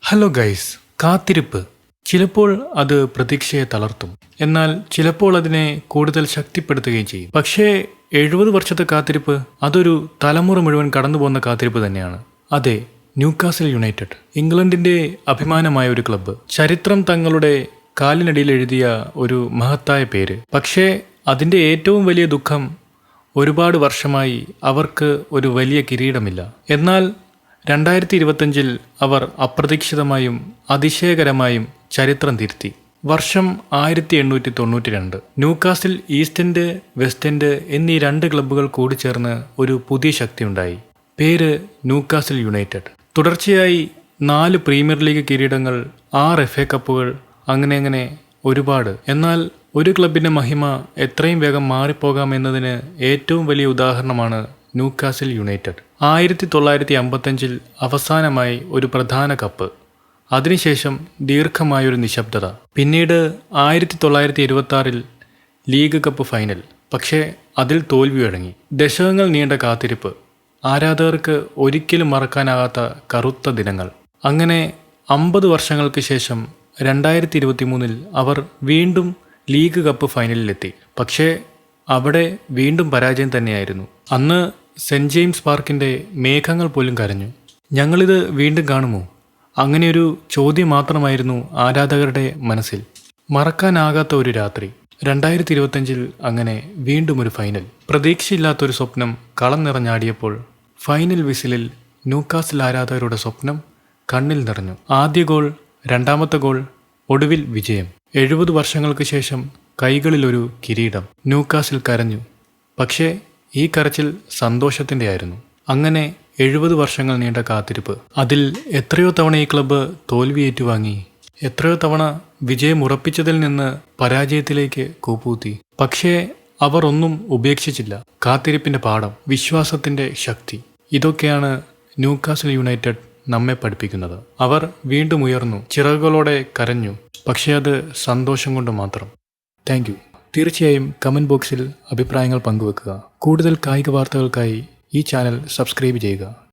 Hello guys, കാത്തിരിപ്പ് ചിലപ്പോൾ അത് പ്രതീക്ഷയെ തളർത്തും, എന്നാൽ ചിലപ്പോൾ അതിനെ കൂടുതൽ ശക്തിപ്പെടുത്തുകയും ചെയ്യും. പക്ഷേ 70 വർഷത്തെ കാത്തിരിപ്പ് അതൊരു തലമുറ മുഴുവൻ കടന്നു പോകുന്ന കാത്തിരിപ്പ് തന്നെയാണ്. അതെ, ന്യൂകാസിൽ യുണൈറ്റഡ്, ഇംഗ്ലണ്ടിന്റെ അഭിമാനമായ ഒരു ക്ലബ്ബ്, ചരിത്രം തങ്ങളുടെ കാലിനടിയിൽ എഴുതിയ ഒരു മഹത്തായ പേര്. പക്ഷേ അതിന്റെ ഏറ്റവും വലിയ ദുഃഖം ഒരുപാട് വർഷമായി അവർക്ക് ഒരു വലിയ കിരീടമില്ല. എന്നാൽ 2025 അവർ അപ്രതീക്ഷിതമായും അതിശയകരമായും ചരിത്രം തിരുത്തി. വർഷം 1892. Newcastle east end, west end എന്നീ 2 ക്ലബ്ബുകൾ കൂടിച്ചേർന്ന് ഒരു പുതിയ ശക്തിയുണ്ടായി. പേര് ന്യൂകാസിൽ യുണൈറ്റഡ്. തുടർച്ചയായി 4 പ്രീമിയർ ലീഗ് കിരീടങ്ങൾ, 6 FA കപ്പുകൾ, അങ്ങനെ ഒരുപാട്. എന്നാൽ ഒരു ക്ലബിന്റെ മഹിമ എത്രയും വേഗം മാറിപ്പോകാമെന്നതിന് ഏറ്റവും വലിയ ഉദാഹരണമാണ് ന്യൂകാസിൽ യുണൈറ്റഡ്. 1955 അവസാനമായി ഒരു പ്രധാന കപ്പ്, അതിനുശേഷം ദീർഘമായൊരു നിശബ്ദത. പിന്നീട് 1976 ലീഗ് കപ്പ് ഫൈനൽ, പക്ഷേ അതിൽ തോൽവി വഴങ്ങി. ദശകങ്ങൾ നീണ്ട കാത്തിരിപ്പ്, ആരാധകർക്ക് ഒരിക്കലും മറക്കാനാകാത്ത കറുത്ത ദിനങ്ങൾ. അങ്ങനെ 50 വർഷങ്ങൾക്ക് ശേഷം 2023 അവർ വീണ്ടും ലീഗ് കപ്പ് ഫൈനലിലെത്തി. പക്ഷേ അവിടെ വീണ്ടും പരാജയം തന്നെയായിരുന്നു. അന്ന് സെന്റ് ജെയിംസ് പാർക്കിന്റെ മേഘങ്ങൾ പോലും കരഞ്ഞു. ഞങ്ങളിത് വീണ്ടും കാണുമോ? അങ്ങനെയൊരു ചോദ്യം മാത്രമായിരുന്നു ആരാധകരുടെ മനസ്സിൽ. മറക്കാനാകാത്ത ഒരു രാത്രി. 2025 അങ്ങനെ വീണ്ടും ഒരു ഫൈനൽ. പ്രതീക്ഷയില്ലാത്തൊരു സ്വപ്നം കളം നിറഞ്ഞാടിയപ്പോൾ ഫൈനൽ വിസിലിൽ ന്യൂകാസിൽ ആരാധകരുടെ സ്വപ്നം കണ്ണിൽ നിറഞ്ഞു. ആദ്യ ഗോൾ, രണ്ടാമത്തെ ഗോൾ, ഒടുവിൽ വിജയം. 70 വർഷങ്ങൾക്ക് ശേഷം കൈകളിലൊരു കിരീടം. ന്യൂകാസിൽ കരഞ്ഞു. പക്ഷേ ഈ കരച്ചിൽ സന്തോഷത്തിൻ്റെ ആയിരുന്നു. അങ്ങനെ 70 വർഷങ്ങൾ നീണ്ട കാത്തിരിപ്പ്. അതിൽ എത്രയോ തവണ ഈ ക്ലബ്ബ് തോൽവി ഏറ്റുവാങ്ങി, എത്രയോ തവണ വിജയം ഉറപ്പിച്ചതിൽ നിന്ന് പരാജയത്തിലേക്ക് കൂപ്പൂത്തി. പക്ഷേ അവർ ഒന്നും ഉപേക്ഷിച്ചില്ല. കാത്തിരിപ്പിന്റെ പാഠം, വിശ്വാസത്തിന്റെ ശക്തി, ഇതൊക്കെയാണ് ന്യൂകാസിൽ യുണൈറ്റഡ് നമ്മെ പഠിപ്പിക്കുന്നത്. അവർ വീണ്ടും ഉയർന്നു, ചിറകുകളോടെ കരഞ്ഞു, പക്ഷേ അത് സന്തോഷം കൊണ്ട് മാത്രം. Thank you. തീർച്ചയായും കമന്റ് ബോക്സിൽ അഭിപ്രായങ്ങൾ പങ്കുവെക്കുക. കൂടുതൽ കായിക വാർത്തകൾക്കായി ഈ ചാനൽ സബ്സ്ക്രൈബ് ചെയ്യുക.